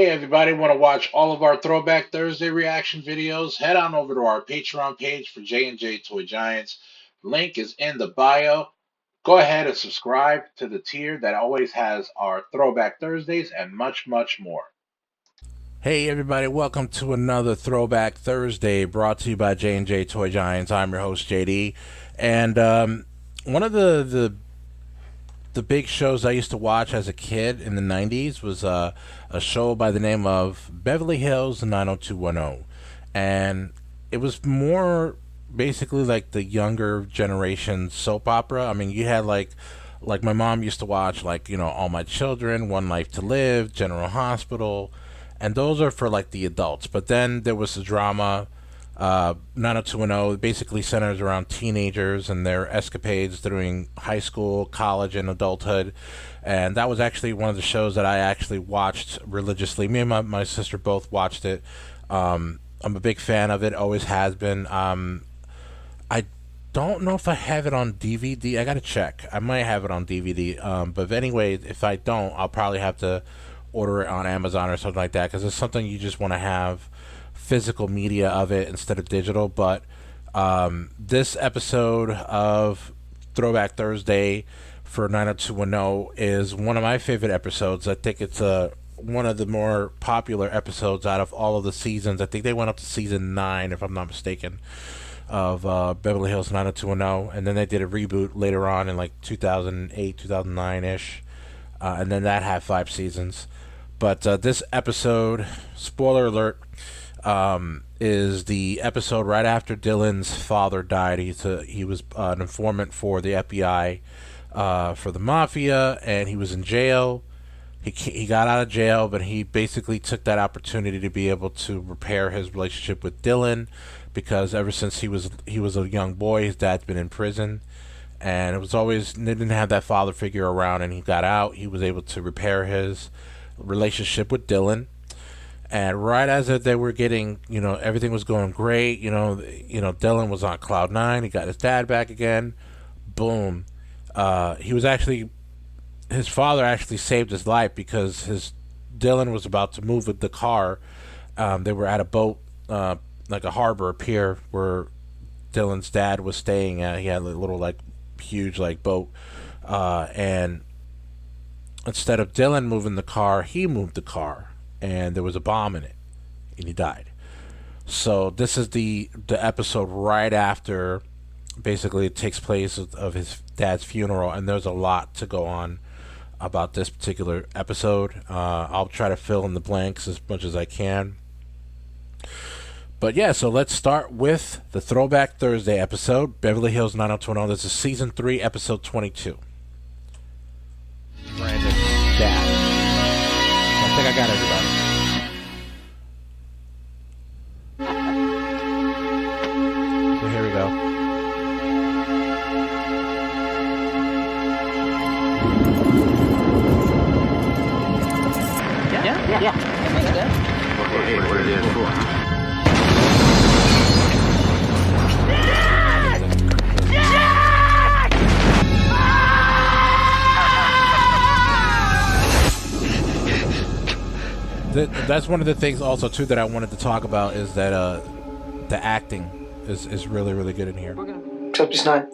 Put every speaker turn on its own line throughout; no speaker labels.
Everybody, want to watch all of our Throwback Thursday reaction videos? Head on over to our Patreon page for J&J Toy Giants. Link is in the bio. Go ahead and subscribe to the tier that always has our Throwback Thursdays and much, much more.
Hey everybody, welcome to another Throwback Thursday brought to you by J&J Toy Giants. I'm your host JD, and one of the big shows I used to watch as a kid in the 90s was a show by the name of Beverly Hills 90210, and it was more basically like the younger generation soap opera. I mean, you had like my mom used to watch, like, All My Children, One Life to Live, General Hospital, and those are for like the adults. But then there was the drama. 90210 basically centers around teenagers and their escapades during high school, college, and adulthood. And that was actually one of the shows that I actually watched religiously. Me and my sister both watched it. I'm a big fan of it, always has been. I don't know if I have it on DVD. I gotta check. I might have it on DVD. But anyway, if I don't, I'll probably have to order it on Amazon or something like that, because it's something you just want to have physical media of it instead of digital. But this episode of Throwback Thursday for 90210 is one of my favorite episodes. I think it's one of the more popular episodes out of all of the seasons. I think they went up to season 9, if I'm not mistaken, of Beverly Hills 90210, and then they did a reboot later on in like 2008, 2009 ish, and then that had 5 seasons. But this episode, spoiler alert, is the episode right after Dylan's father died. He was an informant for the FBI, for the mafia, and he was in jail. He got out of jail, but he basically took that opportunity to be able to repair his relationship with Dylan, because ever since he was a young boy, his dad's been in prison, and it was always, they didn't have that father figure around. And he got out. He was able to repair his relationship with Dylan. And right as they were getting, everything was going great. Dylan was on cloud 9. He got his dad back again. Boom. He was actually, his father actually saved his life, because Dylan was about to move with the car. They were at a boat, like a harbor, a pier, where Dylan's dad was staying at. He had a little, like, huge, like, boat. And instead of Dylan moving the car, he moved the car, and there was a bomb in it, and he died. So this is the episode right after. Basically, it takes place of his dad's funeral, and there's a lot to go on about this particular episode. I'll try to fill in the blanks as much as I can. But yeah, so let's start with the Throwback Thursday episode, Beverly Hills 90210. This is season 3, episode 22. Brandon dad. I think I got everybody. So here we go.
Yeah. That makes sense.
Hey, what are you for?
That's one of the things also too that I wanted to talk about, is that the acting is really, really good in here.
Except it's not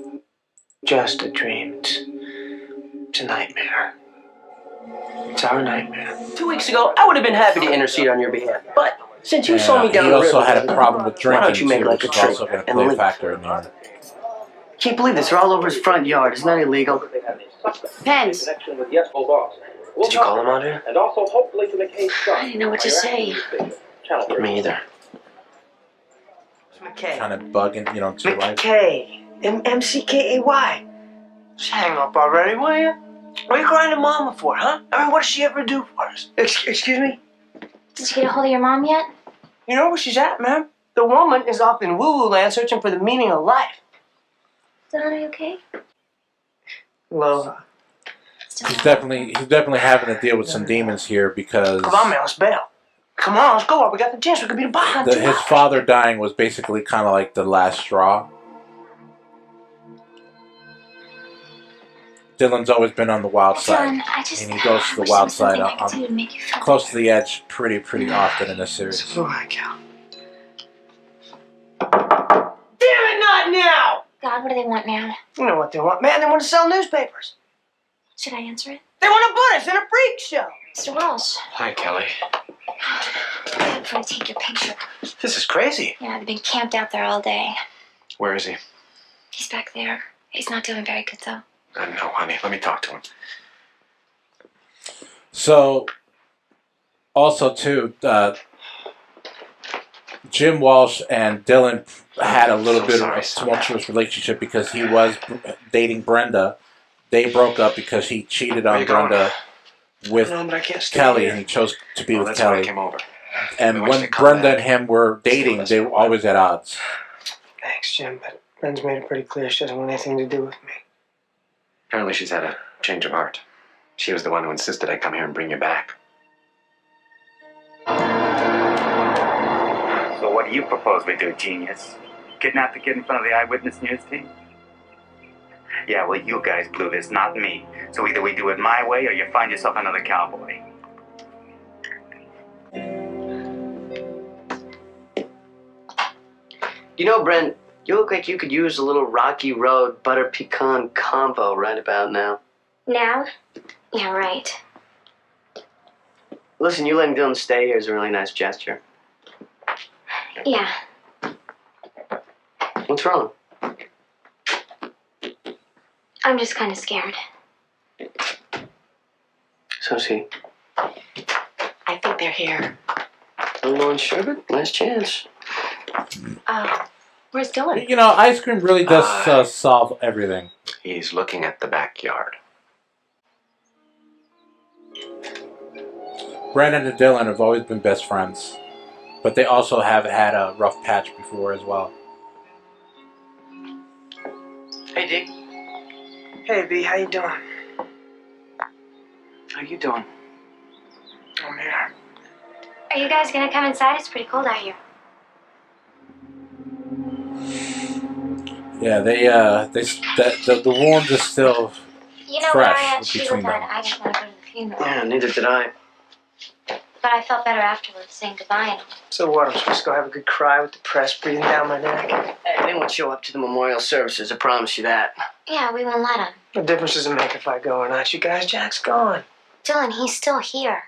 just a dream. It's a nightmare. It's our nightmare.
2 weeks ago, I would have been happy to intercede on your behalf. But since you saw me down
he
the
also
river,
had a problem with drinking,
why don't you make
too,
like a
which is
trick
also going to
and
play a
leave?
factor in there.
Can't believe this. They're all over his front yard. Isn't that illegal?
Pens.
Did you call him, Andrea?
And also hopefully to the case
I didn't know what to say.
Me either. McKay.
Kind of bugging, to your life.
McKay. MCKAY. Just hang up already, will you? What are you crying to Mama for, huh? I mean, what does she ever do for us? Excuse me?
Did you get a hold of your mom yet?
You know where she's at, man? The woman is off in woo-woo land searching for the meaning of life.
Is Donnie okay?
Aloha.
He's definitely having to deal with some demons here, because
Come on, man, let's bail. Come on, let's go. We got the chance. We could be the behind.
his father dying was basically kind of like the last straw. Dylan's always been on the wild side,
Dylan,
and he goes to the wild side
to make you feel
close to the edge pretty often in this series.
So do I, Cal. Damn it, not now!
God, what do they want now?
You know what they want, man. They want to sell newspapers.
Should I answer it?
They want to put us in a freak show.
Mr. Walsh.
Hi, Kelly.
I'm trying to take your picture.
This is crazy.
Yeah, they've been camped out there all day.
Where is he?
He's back there. He's not doing very good, though.
No, honey. Let me talk to him.
So, also too, Jim Walsh and Dylan had a little bit of a tumultuous relationship because he was dating Brenda. They broke up because he cheated on Brenda with Kelly, and he chose to be with Kelly. And when Brenda and him were dating, they were always at odds.
Thanks, Jim, but Bren's made it pretty clear she doesn't want anything to do with me.
Apparently she's had a change of heart. She was the one who insisted I come here and bring you back.
So what do you propose we do, genius? Kidnap the kid in front of the eyewitness news team? Yeah, well, you guys blew this, not me. So either we do it my way or you find yourself another cowboy.
You know, Brent, you look like you could use a little Rocky Road butter pecan combo right about now.
Now? Yeah, right.
Listen, you letting Dylan stay here is a really nice gesture.
Yeah.
What's wrong?
I'm just kind of scared.
So's he.
I think they're here.
Unload sugar? Last chance.
Where's Dylan?
You know, ice cream really does solve everything.
He's looking at the backyard.
Brandon and Dylan have always been best friends, but they also have had a rough patch before as well.
Hey, D.
Hey, B, how you doing?
How you doing?
I'm here.
Are you guys gonna come inside? It's pretty cold out here.
Yeah, the warmth is still
You know,
fresh
when I had Sheila
between
died,
them.
I didn't want to go to the funeral.
Yeah, neither did I.
But I felt better afterwards, saying goodbye. And
So what, I'm supposed to go have a good cry with the press breathing down my neck?
Hey, they won't show up to the memorial services, I promise you that.
yeah, we won't let him.
What difference does it make if I go or not? You guys, Jack's gone.
Dylan, he's still here.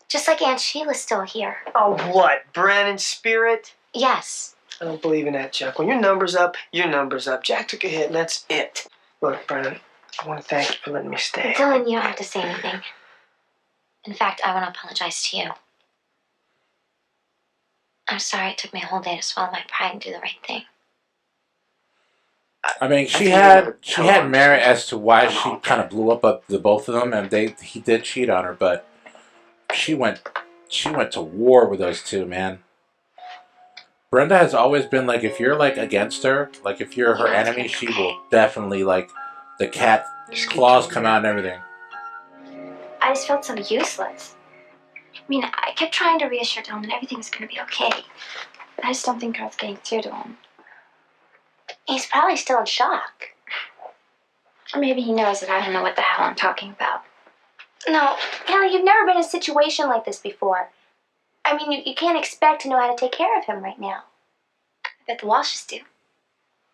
Just like Aunt Sheila's still here.
Oh, what? Brennan's spirit?
Yes.
I don't believe in that, Chuck. When your number's up, your number's up. Jack took a hit, and that's it. Look, Brennan, I want to thank you for letting me stay.
Dylan, you don't have to say anything. In fact, I want to apologize to you. I'm sorry it took me a whole day to swallow my pride and do the right thing.
I mean, she had merit as to why she kind of blew up the both of them, and he did cheat on her, but she went to war with those two, man. Brenda has always been like, if you're like against her, like if you're her enemy, she will definitely like the cat claws come out and everything.
I just felt so useless. I mean, I kept trying to reassure Dylan that everything was going to be okay. I just don't think I was getting through to him. He's probably still in shock. Or maybe he knows that I don't know what the hell I'm talking about. No, Kelly, you've never been in a situation like this before. I mean, you can't expect to know how to take care of him right now. I bet the Walshes do.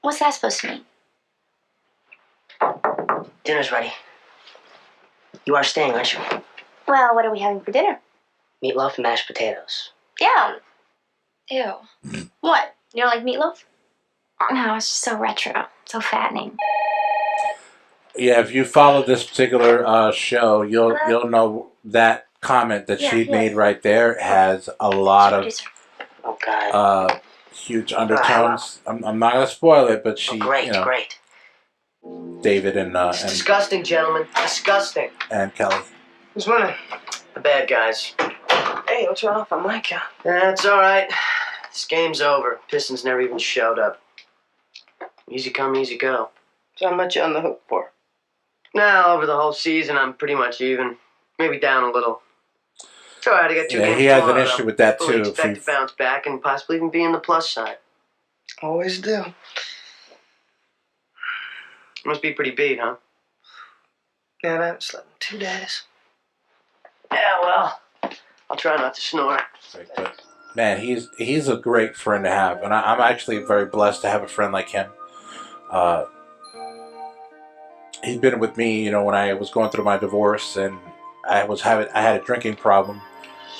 What's that supposed to mean?
Dinner's ready. You are staying, aren't you?
Well, what are we having for dinner?
Meatloaf and mashed potatoes.
Yeah. Ew. What? You don't like meatloaf? No, it's just so retro, so fattening.
Yeah, if you follow this particular show, you'll know that comment that she made right there has a lot of huge undertones. I'm not gonna spoil it, but she,
great.
David and
It's disgusting, gentlemen. Disgusting.
and Kelly.
Who's winning?
The bad guys.
Hey, don't turn off on my count.
That's all right. This game's over. Pistons never even showed up. Easy come, easy go.
So how much you on the hook for?
Now, over the whole season, I'm pretty much even. Maybe down a little. It's all right, I got 2 games
he has an
tomorrow,
issue
though.
with that
Fully
too.
expect to bounce back and possibly even be in the plus side.
Always do.
Must be pretty beat, huh?
Man, I haven't slept in 2 days. Yeah, well, I'll try not to snore.
But man, he's a great friend to have, and I'm actually very blessed to have a friend like him. Uh, he's been with me, when I was going through my divorce and I had a drinking problem.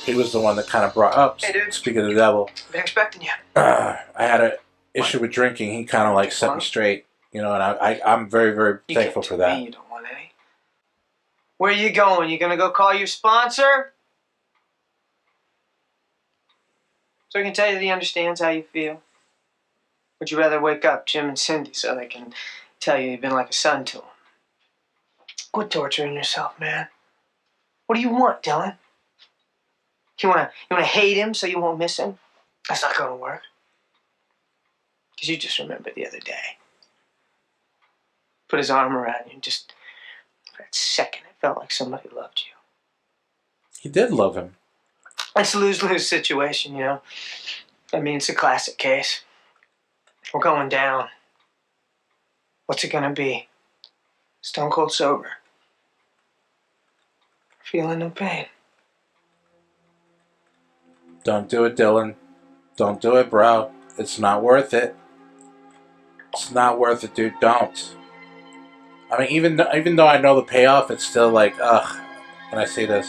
He was the one that kind of brought up.
Hey, dude.
Speaking of the devil,
Been expecting you.
I had an issue with drinking. He kind of like set me straight, and I'm very, very thankful for that.
You don't want any. Where are you going? You gonna go call your sponsor? So I can tell you that he understands how you feel. Would you rather wake up Jim and Cindy so they can tell you you've been like a son to them? Quit torturing yourself, man. What do you want, Dylan? You wanna hate him so you won't miss him? That's not gonna work. Because you just remember the other day. Put his arm around you and just for that second it felt like somebody loved you.
He did love him.
It's a lose-lose situation, I mean, it's a classic case. We're going down. What's it gonna be? Stone cold sober. Feeling no pain.
Don't do it, Dylan. Don't do it, bro. It's not worth it. It's not worth it, dude. Don't. I mean, even though I know the payoff, it's still like, ugh, when I see this.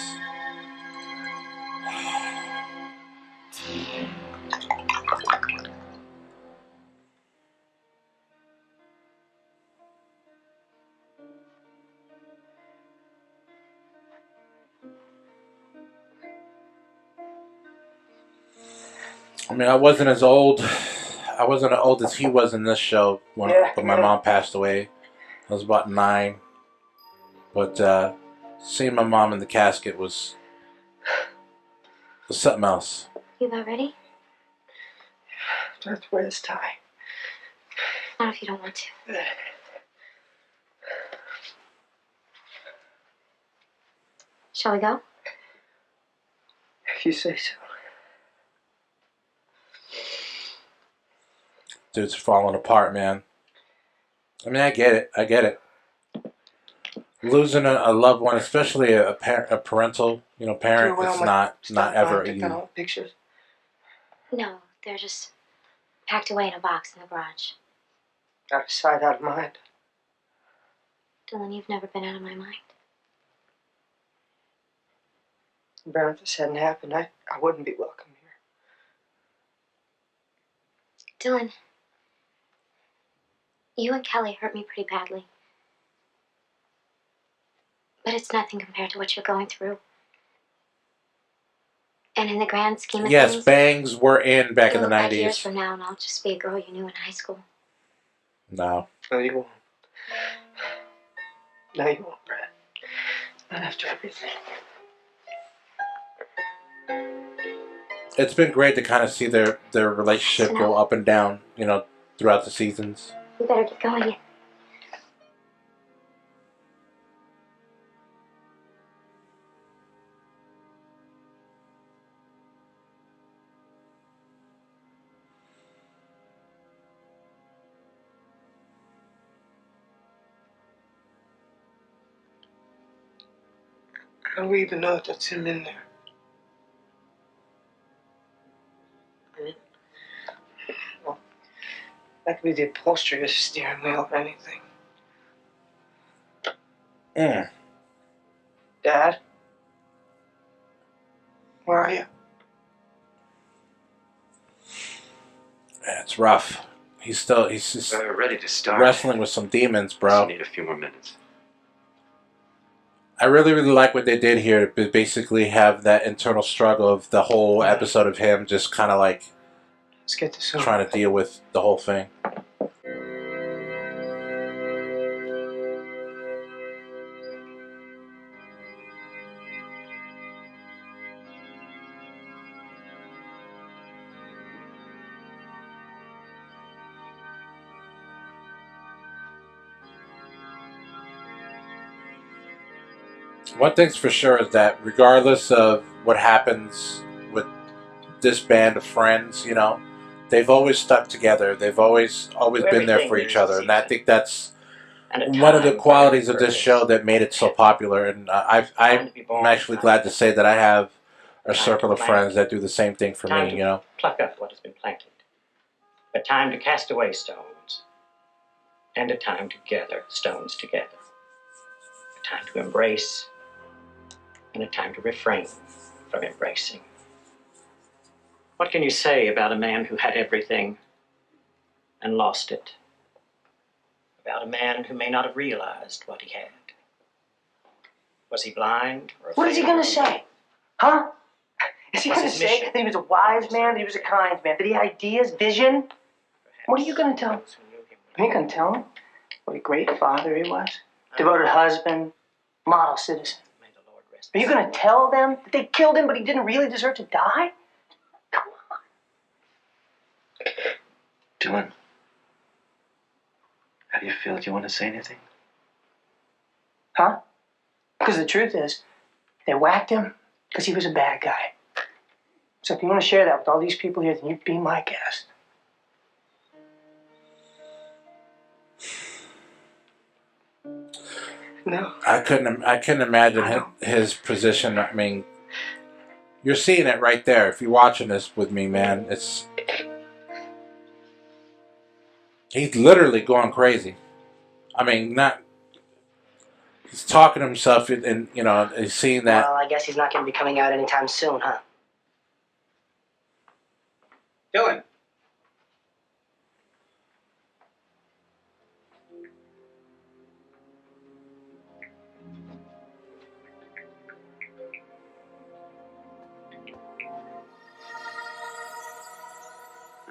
I mean, I wasn't as old as he was in this show when my mom passed away. I was about 9. But seeing my mom in the casket was something else.
You about ready?
Do I have to wear this tie?
Not if you don't want to. Shall we go?
If you say so.
Dude's falling apart, man. I mean, I get it. Losing a loved one, especially a parental, parent, it's not ever easy.
Pictures?
No, they're just packed away in a box in the garage.
Out of sight, out of mind.
Dylan, you've never been out of my mind.
Baron, if this hadn't happened, I wouldn't be welcome here.
Dylan, you and Kelly hurt me pretty badly. But it's nothing compared to what you're going through. And in the grand scheme of things...
Yes, bangs were in back in the 90s.
5 years from now, and I'll just be a girl you knew in high school.
No.
No, you won't. No, you won't, Brad. Not after everything.
It's been great to kind of see their relationship go up and down, throughout the seasons.
You better get going.
How do we even know that's him in there? Well, that could be the upholstery or the steering wheel or anything. Dad? Where are you?
Yeah, it's rough. He's just
ready to start.
Wrestling with some demons, bro.
Just need a few more minutes.
I really, really like what they did here to basically have that internal struggle of the whole episode of him just kind of like
Let's get this over.
trying to deal with the whole thing. One thing's for sure is that regardless of what happens with this band of friends, they've always stuck together. They've always been there for each other, and I think that's one of the qualities of this show that made it so popular, and I'm actually glad to say that I have a circle of friends that do the same thing for me. You know,
pluck up what has been planted. A time to cast away stones, and a time to gather stones together. A time to embrace, and a time to refrain from embracing. What can you say about a man who had everything and lost it? About a man who may not have realized what he had? Was he blind? Or
what is he going to say? Huh? Is he going to say that he was a wise man, that he was a kind man, that he had ideas, vision? What are you going to tell him? Are you going to tell him what a great father he was? Devoted husband, model citizen. Are you going to tell them that they killed him, but he didn't really deserve to die? Come on.
Dylan, how do you feel? Do you want to say anything?
Huh? Because the truth is, they whacked him because he was a bad guy. So if you want to share that with all these people here, then you be my guest. No.
I couldn't imagine his position. I mean, you're seeing it right there. If you're watching this with me, man, he's literally going crazy. I mean, he's talking to himself, and you know, he's seeing that.
Well, I guess he's not going to be coming out anytime soon, huh?
Dylan.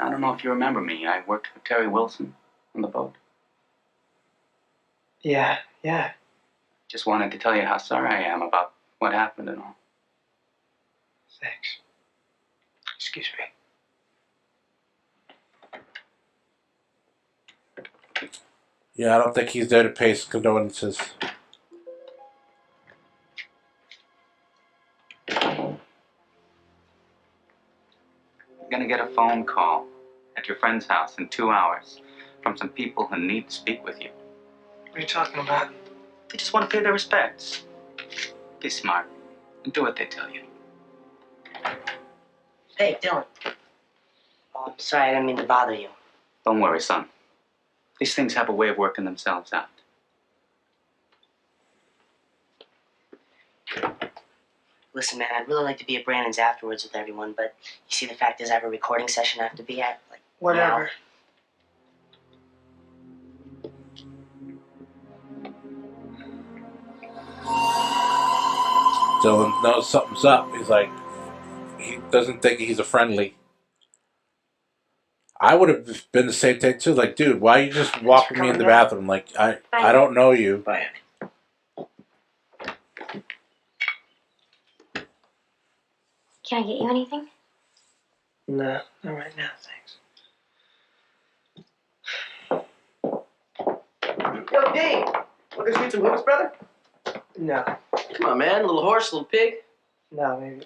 I don't know if you remember me. I worked for Terry Wilson on the boat.
Yeah.
Just wanted to tell you how sorry I am about what happened and all.
Thanks. Excuse me.
Yeah, I don't think he's there to pay his condolences.
You're gonna get a phone call at your friend's house in 2 hours from some people who need to speak with you.
What are you talking about?
They just want to pay their respects. Be smart and do what they tell you.
Hey, Dylan. Oh, I'm sorry, I didn't mean to bother you.
Don't worry, son. These things have a way of working themselves out.
Listen, man, I'd really like to be at Brandon's afterwards with everyone, but you see, the fact is I have a recording session I have to be at. Like,
Whatever.
Dylan knows something's up. He's like, he doesn't think he's a friendly. I would have been the same thing too. Like, dude, why you just walking me in the bathroom? Like, I don't know you.
Bye.
Can I get you anything?
No, not right now, thanks.
Yo, D! Want to shoot some hoops, brother?
No.
Come on, man. Little horse, little pig.
No, maybe.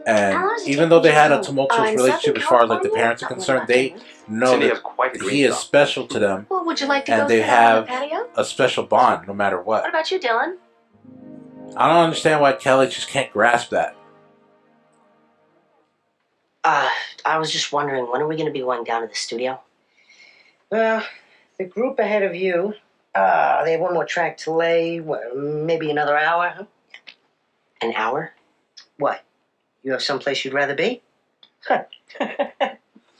And even though they had a tumultuous relationship as far as like the parents are concerned, they know that he is special to them.
Well, would you like to
and
go
they
sit out on
have
the patio?
a special bond no matter what.
What about you, Dylan?
I don't understand why Kelly just can't grasp that.
I was just wondering, when are we going to be going down to the studio?
Well, the group ahead of you, they have one more track to lay, maybe another hour, huh?
An hour?
What? You have someplace you'd rather be?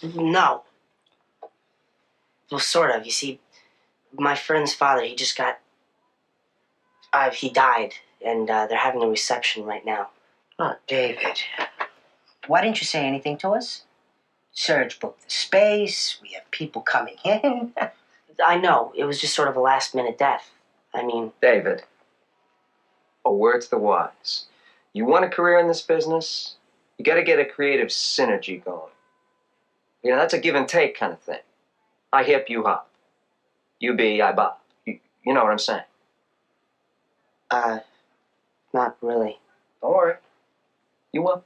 No. Well, sort of. You see, my friend's father, he just got... he died, and they're having a reception right now.
Oh, David. Why didn't you say anything to us? Serge booked the space, we have people coming in.
I know. It was just sort of a last-minute death. I mean...
David, a word to the wise. You want a career in this business, you got to get a creative synergy going. You know, that's a give and take kind of thing. I hip, you hop. You be, I bop. You know what I'm saying?
Not really.
Don't worry. You will.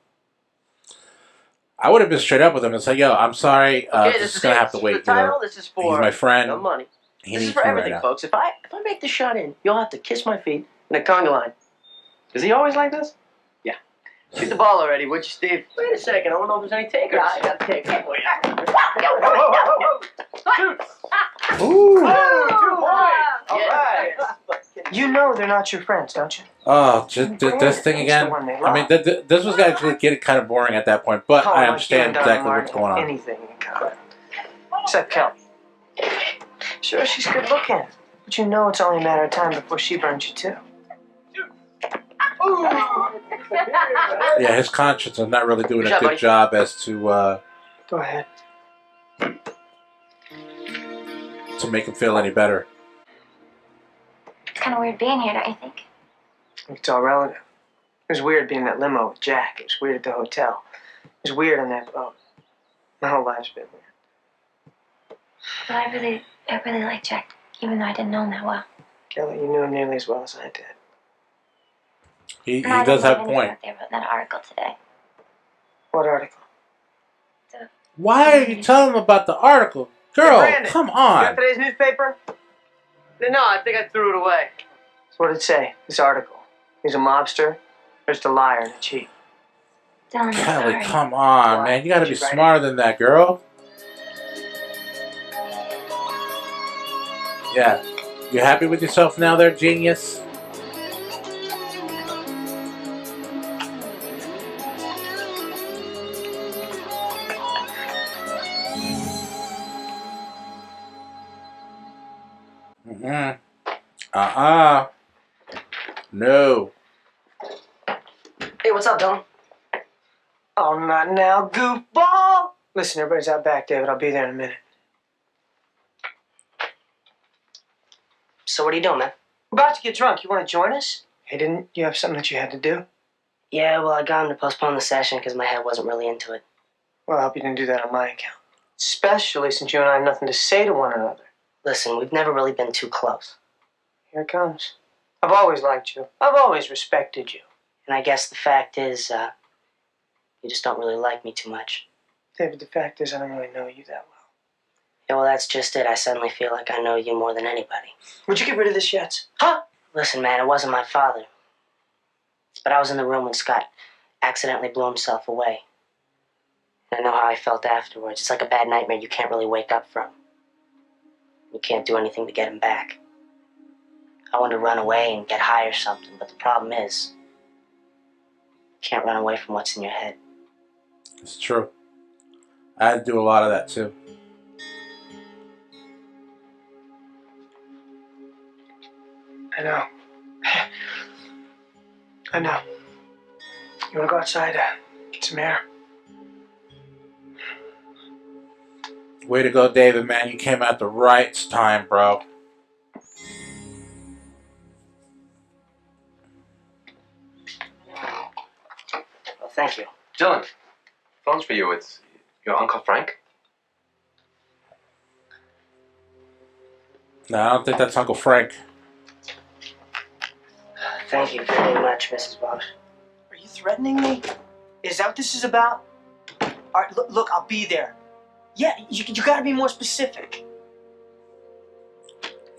I would have been straight up with him and said, "Yo, I'm sorry. This is gonna have to wait.
The title, this is for
he's my friend.
no money.
He
This is
needs
for
me right
everything,
now.
folks. If I make the shot in, you'll have to kiss my feet in a conga line. Is he always like this? Yeah. Shoot the ball already, would you, Steve? Wait a second. I don't know if there's any takers. Yeah, I got takers for you. Shoot!
Ooh.
Oh, 2 points! All right. You know they're not your friends, don't you?
Oh, just this thing again. I mean, this was actually getting kind of boring at that point, but I understand exactly what's going on.
Anything in common. Except Kelly. Sure, she's good looking, but you know it's only a matter of time before she burns you too.
Yeah, his conscience is not really doing
Good
a
job,
good
buddy.
job as to
Go ahead.
make him feel any better.
It's kind of weird being here, don't you think?
It's all relative. It was weird being in that limo with Jack. It was weird at the hotel. It was weird on that boat. My whole life's been weird.
But I really like Jack, even though I didn't know him that well.
Kelly, you knew him nearly as well as I did.
He
And I
does
didn't
have a
know anything
point.
about they wrote in that article today.
What article?
Why are you telling him about the article? Girl,
Hey, Brandon,
come
You
on.
got today's newspaper? No, I think I threw it away. So what did it say, this article? He's a mobster, or just a liar and a cheat?
Dylan, I'm
Kelly,
sorry.
come on,
Why?
man. You gotta
Did
be
you write
smarter than that, girl. Yeah. You happy with yourself now there, genius? Mm-hmm. No.
Hey, what's up, Dylan?
Oh, not now, goofball! Listen, everybody's out back, David. I'll be there in a minute.
So what are you doing, man?
We're about to get drunk. You want to join us? Hey, didn't you have something that you had to do?
Yeah, well, I got him to postpone the session because my head wasn't really into it.
Well, I hope you didn't do that on my account. Especially since you and I have nothing to say to one another.
Listen, we've never really been too close.
Here it comes. I've always liked you. I've always respected you.
And I guess the fact is, you just don't really like me too much.
David, the fact is I don't really know you that well.
Yeah, well, that's just it. I suddenly feel like I know you more than anybody.
Would you get rid of this yet? Huh?
Listen, man, it wasn't my father. But I was in the room when Scott accidentally blew himself away. And I know how I felt afterwards. It's like a bad nightmare you can't really wake up from. You can't do anything to get him back. I wanted to run away and get high or something, but the problem is, you can't run away from what's in your head.
It's true. I had to do a lot of that too.
I know. I know. You want to go outside, get some air?
Way to go, David, man. You came at the right time, bro.
Well, thank you.
Dylan, phone's for you. It's your Uncle Frank.
No, I don't think that's Uncle Frank.
Thank you very much, Mrs. Bosch.
Are you threatening me? Is that what this is about? All right, look, I'll be there. Yeah, you gotta be more specific.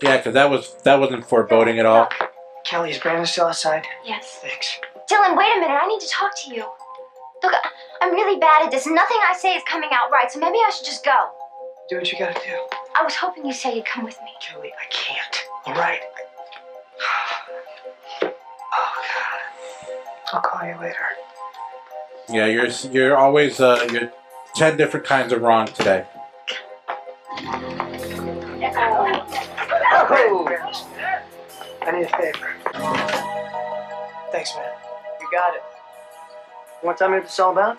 Yeah, because that wasn't foreboding at all.
Kelly, is Brandon still outside?
Yes.
Thanks.
Dylan, wait a minute. I need to talk to you. Look, I'm really bad at this. Nothing I say is coming out right, so maybe I should just go.
Do what you gotta do.
I was hoping you'd say you'd come with me.
Kelly, I can't. All right? Oh, God. I'll call you later.
Yeah, you're always you're 10 different kinds of wrong today.
Oh, I need a favor. Thanks, man. You got it.
You want to tell me what it's all about?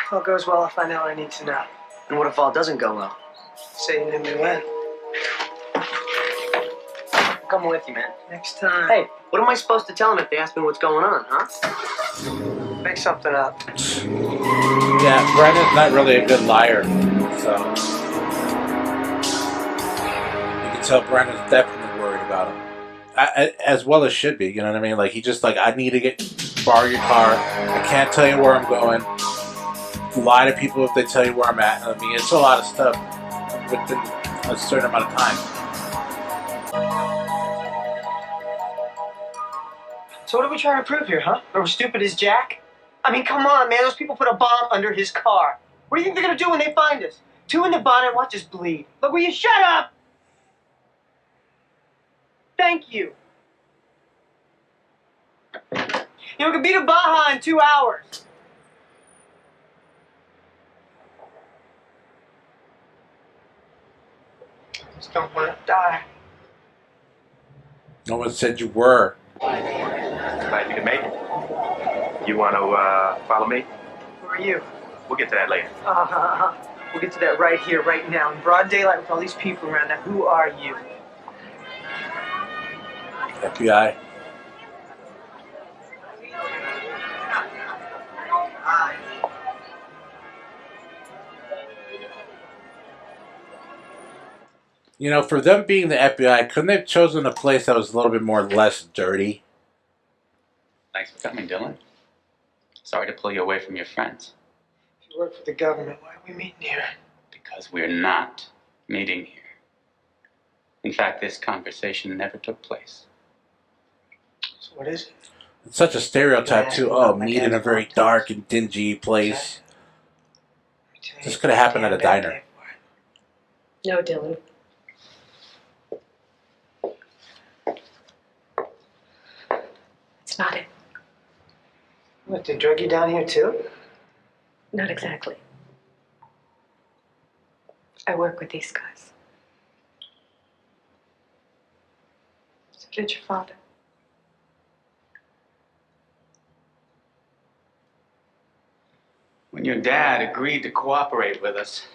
If all goes well, I'll find out what I need to know.
And what if all doesn't go well?
Say you knew me when.
I'm coming with you, man.
Next time.
Hey, what am I supposed to tell them if they ask me what's going on, huh?
Make something up.
Yeah, Brandon's not really a good liar, so you can tell Brandon's definitely worried about him, as well as should be. You know what I mean? Like he just like, I need to borrow your car. I can't tell you where I'm going. Lie to people if they tell you where I'm at. I mean, it's a lot of stuff within a certain amount of time.
So what are we trying to prove here, huh? Are we stupid as Jack? I mean, come on, man. Those people put a bomb under his car. What do you think they're gonna do when they find us? Two in the bonnet, watch us bleed. Look, will you shut up? Thank you. You know, we can beat a Baja in 2 hours. Just don't want to die.
No one said you were.
Glad you can make it. You want to follow me?
Who are you?
We'll get to that later.
We'll get to that right here, right now, in broad daylight with all these people around. Now, who are you?
FBI. You know, for them being the FBI, couldn't they have chosen a place that was a little bit more less dirty?
Thanks for coming, Dylan. Sorry to pull you away from your friends.
If you work for the government, why are we meeting here?
Because we're not meeting here. In fact, this conversation never took place.
So what is it?
It's such a stereotype, too. Oh, meet in a very dark and dingy place. This could have happened at a diner.
No, Dylan. It's not it.
What, they drug you down here too?
Not exactly. I work with these guys. So did your father.
When your dad agreed to cooperate with us,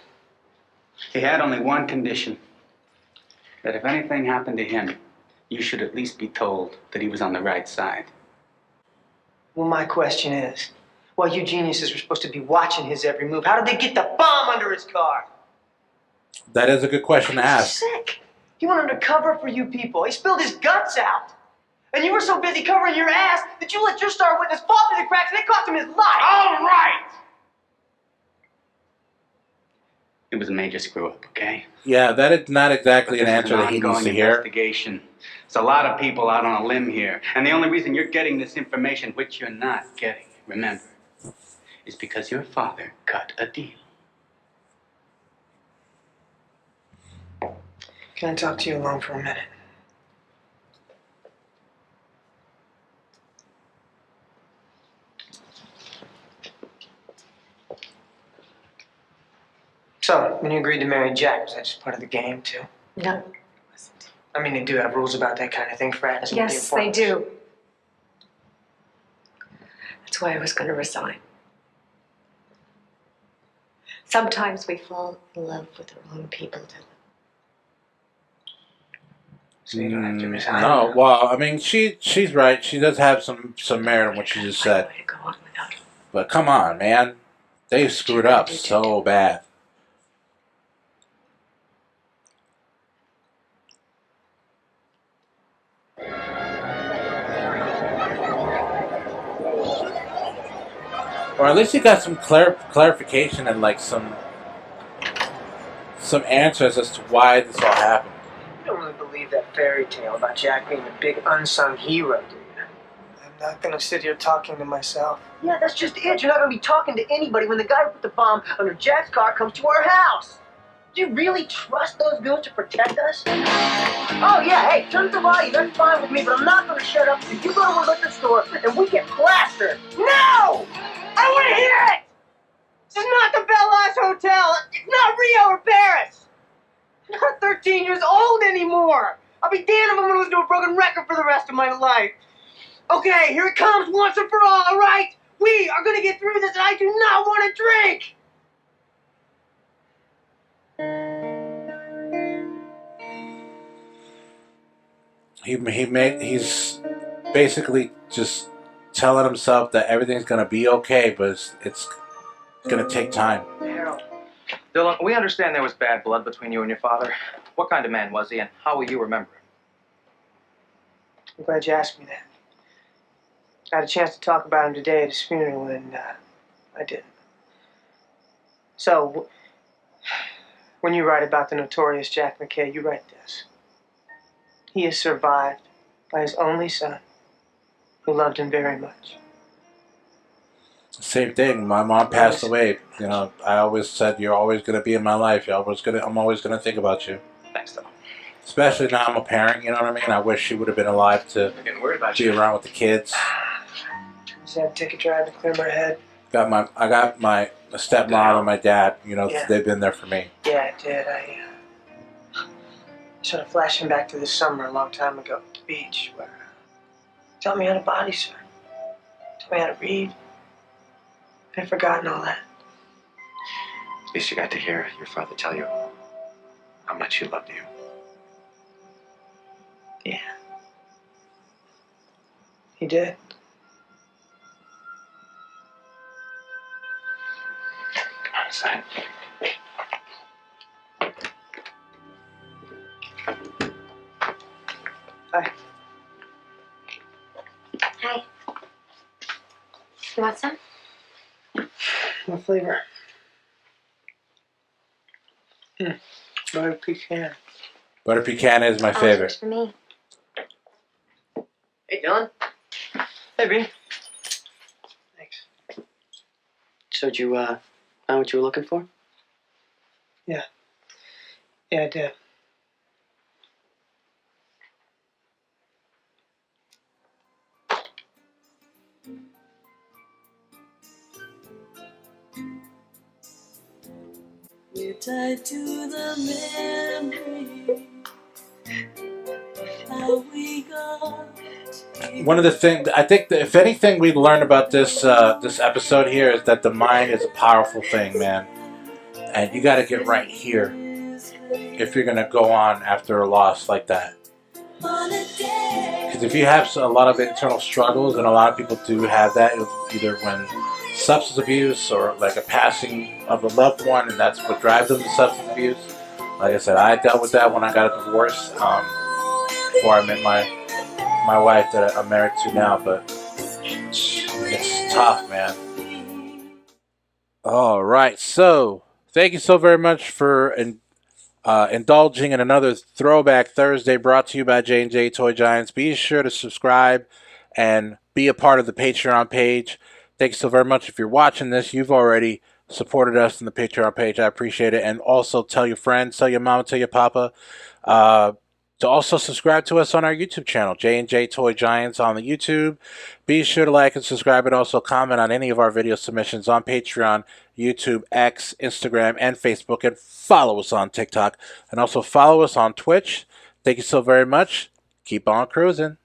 he had only one condition. That if anything happened to him, you should at least be told that he was on the right side.
Well, my question is, while you geniuses were supposed to be watching his every move, how did they get the bomb under his car?
That is a good question to ask.
Sick. He went undercover for you people. He spilled his guts out. And you were so busy covering your ass that you let your star witness fall through the cracks and it cost him his life.
All right! It was a major screw-up, okay?
Yeah, that is not exactly an answer that he needs to hear.
Investigation. There's a lot of people out on a limb here. And the only reason you're getting this information, which you're not getting, remember, is because your father cut a deal.
Can I talk to you alone for a minute? So, when you agreed to marry Jack, was that just part of the game, too?
No, it wasn't.
I mean, they do have rules about that kind of thing for Addison.
Yes, they do. That's why I was going to resign. Sometimes we fall in love with the wrong people, Dylan.
So you don't have to resign.
No, well, I mean, she's right. She does have some merit in what she just said. But come on, man. They screwed up so bad. Or at least you got some clarification and like some answers as to why this all happened.
You don't really believe that fairy tale about Jack being a big unsung hero, do you? I'm not gonna sit here talking to myself. Yeah, that's just it. You're not gonna be talking to anybody when the guy who put the bomb under Jack's car comes to our house. Do you really trust those goons to protect us? Oh yeah, hey, turn up the volume. That's fine with me, but I'm not gonna shut up if you go to a liquor store and we get plastered. No! I want to hear it! This is not the Bellas Hotel. It's not Rio or Paris. I'm not 13 years old anymore. I'll be damned if I'm going to listen to a broken record for the rest of my life. Okay, here it comes once and for all right? We are going to get through this and I do not want to drink.
He's basically just telling himself that everything's gonna be okay, but it's gonna take time.
Dylan, we understand there was bad blood between you and your father. What kind of man was he, and how will you remember him?
I'm glad you asked me that. I had a chance to talk about him today at his funeral, and I didn't. So, when you write about the notorious Jack McKay, you write this. He is survived by his only son, who loved him very much.
Same thing. My mom passed away. You know, I always said you're always going to be in my life. I'm always going to think about you.
Thanks, though.
Especially now I'm a parent. You know what I mean? I wish she would have been alive to
I'm getting worried about
be
you.
around with the kids.
Just had to take a drive to clear my head.
I got my stepmom and my dad. You know,
Yeah.
they've been there for me.
Yeah, I did. I sort of flashing back to the summer a long time ago at the beach where taught me how to body surf, taught me how to read. I'd forgotten all that.
At least you got to hear your father tell you how much he loved you.
Yeah. He did.
Come on inside.
Hi.
Hi. You want some?
What flavor? Butter pecan.
Butter pecan is my
Oh,
favorite.
for me.
Hey, Dylan. Hey, B. Thanks.
So did you find what you were looking for?
Yeah. Yeah, I did.
We're tied to the memory. How we got.
One of the things I think that if anything we learned about this episode here is that the mind is a powerful thing, man, and you got to get right here if you're gonna go on after a loss like that. Because if you have a lot of internal struggles, and a lot of people do have that, either when substance abuse or like a passing of a loved one, and that's what drives them to substance abuse. Like I said, I dealt with that when I got a divorce before I met my wife that I'm married to now, but it's tough, man. All right, so thank you so very much for indulging in another Throwback Thursday brought to you by J&J Toy Giants. Be sure to subscribe and be a part of the Patreon page. Thank you so very much. If you're watching this, you've already supported us in the Patreon page. I appreciate it. And also tell your friends, tell your mama, tell your papa to also subscribe to us on our YouTube channel, J&J Toy Giants on the YouTube. Be sure to like and subscribe and also comment on any of our video submissions on Patreon, YouTube, X, Instagram, and Facebook. And follow us on TikTok. And also follow us on Twitch. Thank you so very much. Keep on cruising.